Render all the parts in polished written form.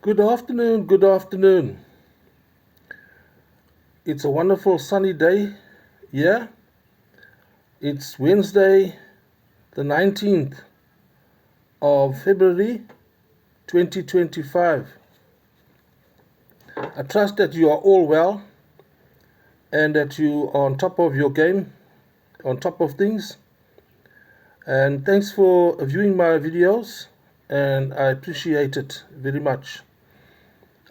Good afternoon, good afternoon. It's a wonderful sunny day. Yeah, it's Wednesday, the 19th of February 2025. I trust that you are all well and that you are on top of your game, on top of things. And thanks for viewing my videos, and I appreciate it very much.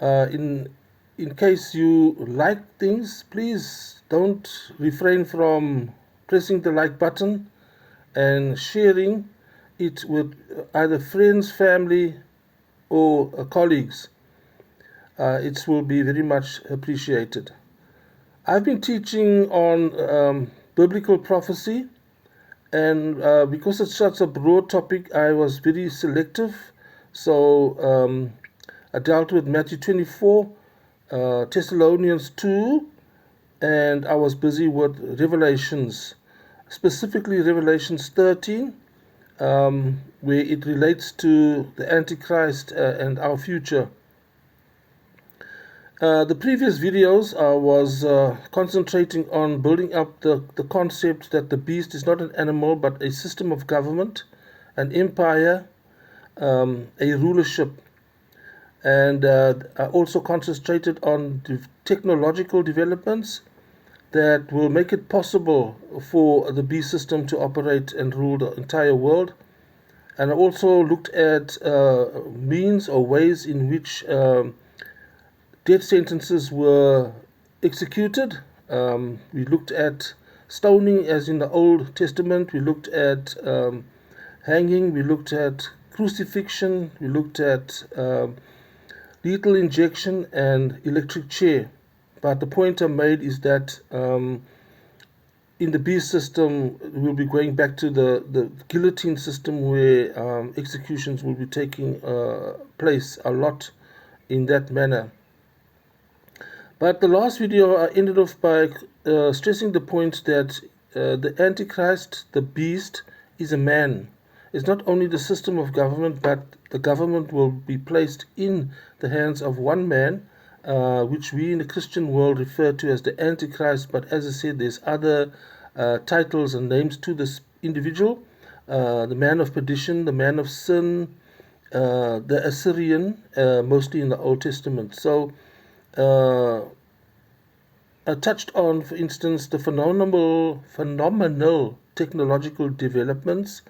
In case you like things, please don't refrain from pressing the like button and sharing it with either friends, family, or colleagues. It will be very much appreciated. I've been teaching on biblical prophecy, and because it's such a broad topic, I was very selective. So I dealt with Matthew 24, Thessalonians 2, and I was busy with Revelations, specifically Revelations 13, where it relates to the Antichrist and our future. The previous videos was concentrating on building up the concept that the beast is not an animal but a system of government, an empire, a rulership. And I also concentrated on technological developments that will make it possible for the beast system to operate and rule the entire world. And I also looked at means or ways in which death sentences were executed. We looked at stoning, as in the Old Testament. We looked at hanging. We looked at crucifixion. We looked at lethal injection and electric chair. But the point I made is that in the beast system, we'll be going back to the guillotine system where executions will be taking place a lot in that manner. But the last video, I ended off by stressing the point that the Antichrist, the beast, is a man. It's not only the system of government, but the government will be placed in the hands of one man, which we in the Christian world refer to as the Antichrist. But as I said, there's other titles and names to this individual: the man of perdition, the man of sin, the Assyrian, mostly in the Old Testament. So I touched on, for instance, the phenomenal technological developments,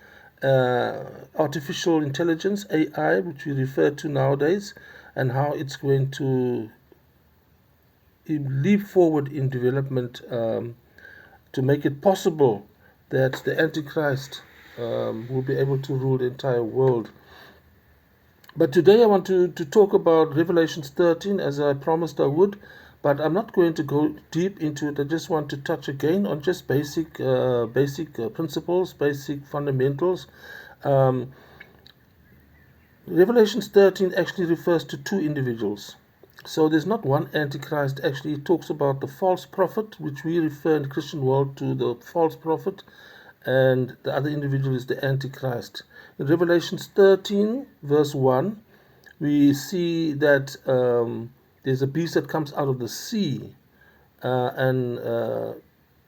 artificial intelligence, AI, which we refer to nowadays, and how it's going to leap forward in development to make it possible that the Antichrist will be able to rule the entire world. But today I want to talk about Revelations 13, as I promised I would, but I'm not going to go deep into it. I just want to touch again on just basic principles, basic fundamentals. Revelations 13 actually refers to two individuals. So there's not one Antichrist. Actually, it talks about the false prophet, which we refer in the Christian world to the false prophet, and the other individual is the Antichrist. In Revelations 13, verse 1, we see that there's a beast that comes out of the sea. And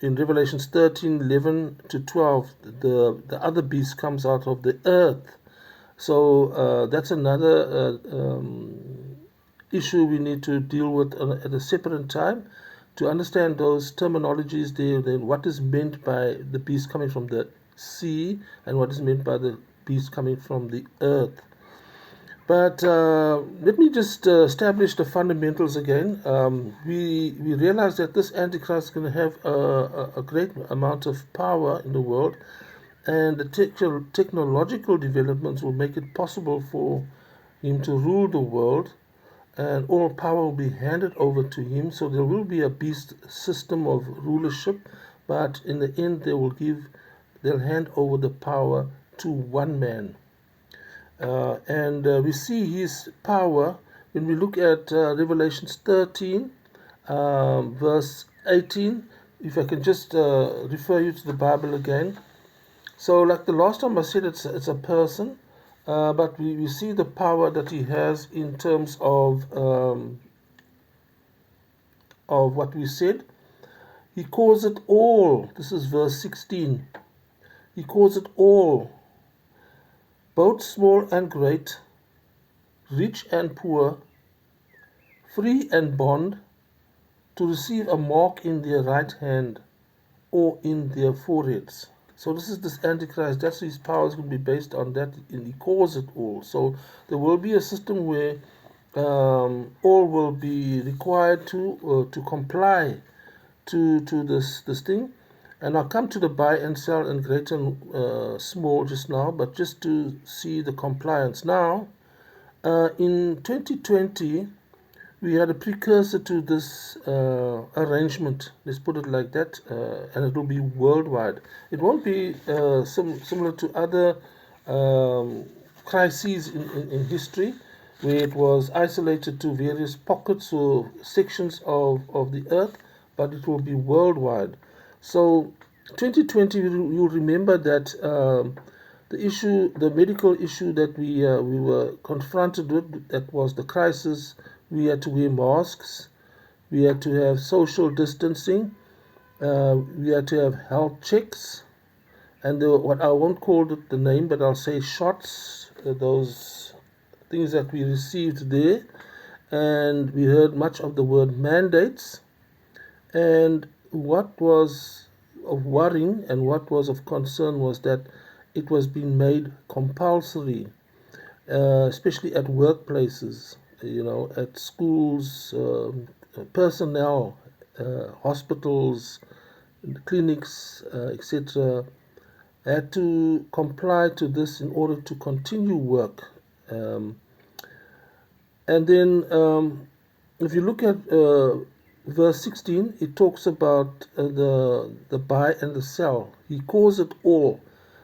in Revelations 13, 11 to 12, the other beast comes out of the earth. So that's another issue we need to deal with at a separate time to understand those terminologies there, then what is meant by the beast coming from the sea and what is meant by the beast coming from the earth. But let me just establish the fundamentals again. We realize that this Antichrist is going to have a great amount of power in the world, and the technological developments will make it possible for him to rule the world, and all power will be handed over to him. So there will be a beast system of rulership, but in the end they'll hand over the power to one man. And we see his power when we look at Revelations 13, verse 18. If I can just refer you to the Bible again. So like the last time I said, it's a person. but we see the power that he has in terms of what we said. He calls it all. This is verse 16. He calls it all, both small and great, rich and poor, free and bond, to receive a mark in their right hand or in their foreheads. So this Antichrist. That's his power is going to be based on that, and he calls it all. So there will be a system where all will be required to comply to this thing. And I'll come to the buy and sell and great and small just now, but just to see the compliance. Now, in 2020, we had a precursor to this arrangement, let's put it like that, and it will be worldwide. It won't be similar to other crises in history, where it was isolated to various pockets or sections of the earth, but it will be worldwide. So 2020, you'll remember that the medical issue that we were confronted with, that was the crisis. We had to wear masks. We had to have social distancing. We had to have health checks. And what I won't call it the name, but I'll say shots, those things that we received there. And we heard much of the word mandates. And what was of worrying and what was of concern was that it was being made compulsory, especially at workplaces, at schools, personnel, hospitals, clinics, etc., had to comply to this in order to continue work. And then, if you look at verse 16, it talks about the buy and the sell. He calls it all.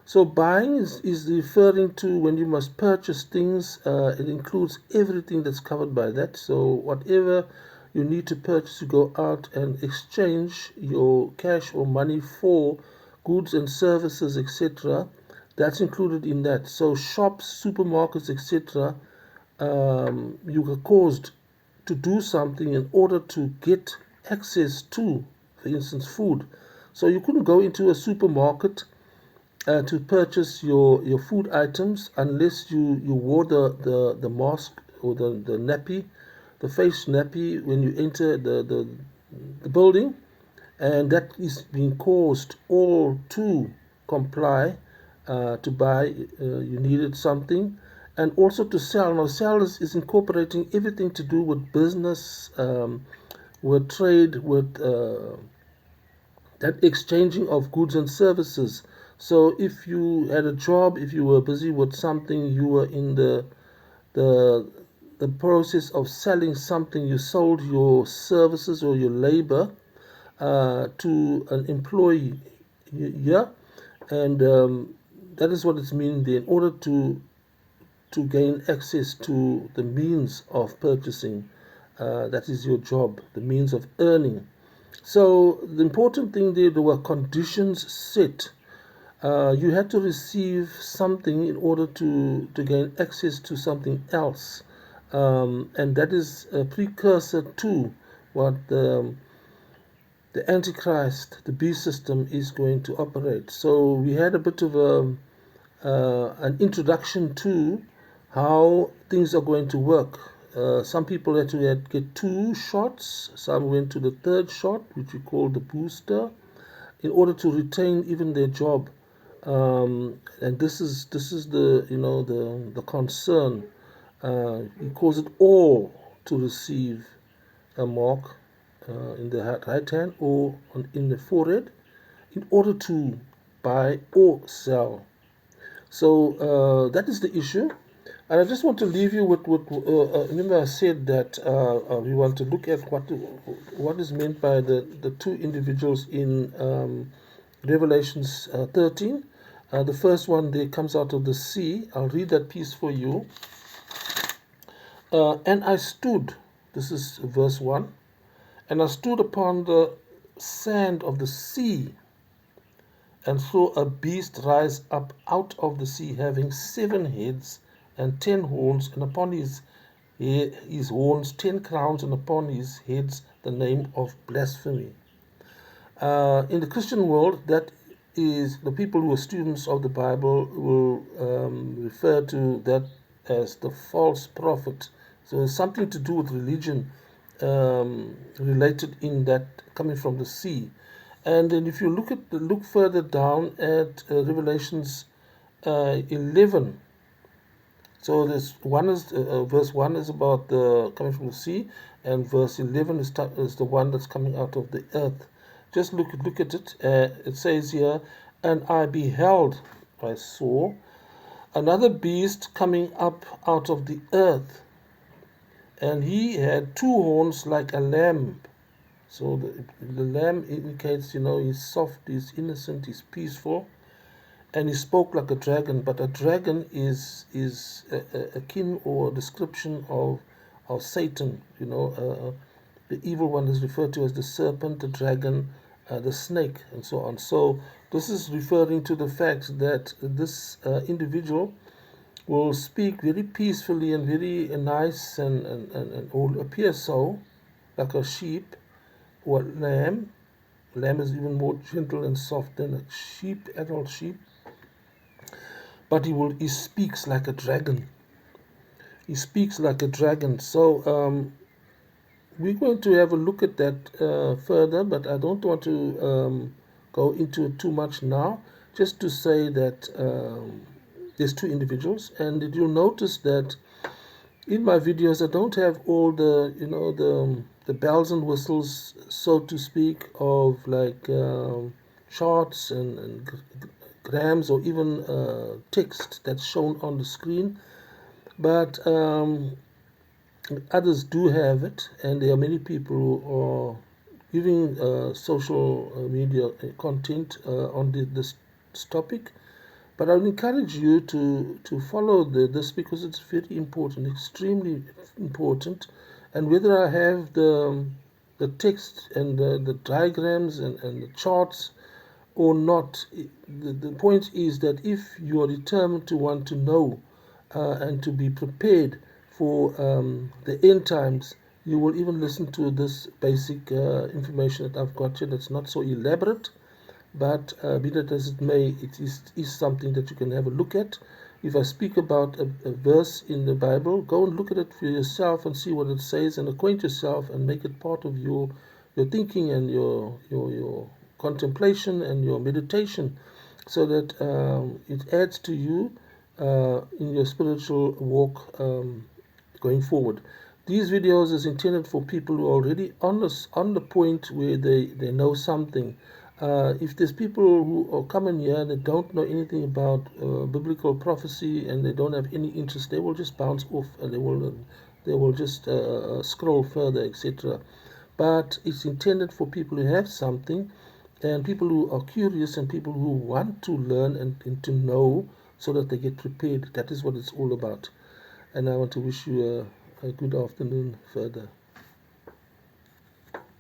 So buying is referring to when you must purchase things. It includes everything that's covered by that. So whatever you need to purchase, you go out and exchange your cash or money for goods and services, etc. That's included in that. So shops, supermarkets, etc. You are caused to do something in order to get access to, for instance, food. So you couldn't go into a supermarket to purchase your food items unless you wore the mask or the nappy, the face nappy when you enter the building, and that is being caused all to comply to buy. You needed something, and also to sell. Now, sell is incorporating everything to do with business, with trade, with that exchanging of goods and services. So if you had a job, if you were busy with something, you were in the the process of selling something, you sold your services or your labor to an employee. Yeah, and that is what it's meaning there. In order to gain access to the means of purchasing, that is your job, the means of earning. So the important thing there were conditions set. You had to receive something in order to gain access to something else. And that is a precursor to what the Antichrist, the beast system, is going to operate. So we had a bit of an introduction to how things are going to work. Some people had to get 2 shots. Some went to the 3rd shot, which we call the booster, in order to retain even their job. And this is the concern. He calls it all to receive a mark in the right hand or in the forehead in order to buy or sell. So that is the issue. And I just want to leave you with remember I said that we want to look at what is meant by the 2 individuals in Revelations 13. The first one there comes out of the sea. I'll read that piece for you. And I stood, this is verse 1, and I stood upon the sand of the sea and saw a beast rise up out of the sea, having 7 heads and 10 horns, and upon his horns 10 crowns, and upon his heads the name of blasphemy. In the Christian world, that is, the people who are students of the Bible will refer to that as the false prophet. So it's something to do with religion related in that, coming from the sea. And then if you look further down at Revelations 11, so this one is verse 1 is about the coming from the sea, and verse 11 is the one that's coming out of the earth. Just look at it. It says here, and I beheld, I saw another beast coming up out of the earth, and he had two horns like a lamb. So the lamb indicates, he's soft, he's innocent, he's peaceful, and he spoke like a dragon. But a dragon is a kin or a description of Satan. The evil one is referred to as the serpent, the dragon, the snake, and so on. So this is referring to the fact that this individual will speak very peacefully and very nice and will appear so, like a sheep or lamb. Lamb is even more gentle and soft than a sheep, adult sheep. But he speaks like a dragon. He speaks like a dragon. So we're going to have a look at that further, but I don't want to go into it too much now. Just to say that there's two individuals, and did you notice that in my videos I don't have all the the bells and whistles, so to speak, of like charts and grams or even text that's shown on the screen, but others do have it, and there are many people who are giving social media content on this topic. But I would encourage you to follow this, because it's very important, extremely important. And whether I have the text and the diagrams and the charts or not, the point is that if you are determined to want to know and to be prepared for the end times, you will even listen to this basic information that I've got here that's not so elaborate. But be that as it may, it is something that you can have a look at. If I speak about a verse in the Bible, go and look at it for yourself and see what it says, and acquaint yourself and make it part of your thinking and your contemplation and your meditation, so that it adds to you in your spiritual walk going forward. These videos is intended for people who are already on the point where they know something. If there's people who are coming here that don't know anything about biblical prophecy and they don't have any interest, they will just bounce off and they will just scroll further, etc. But it's intended for people who have something, and people who are curious, and people who want to learn and to know, so that they get prepared. That is what it's all about. And I want to wish you a good afternoon further.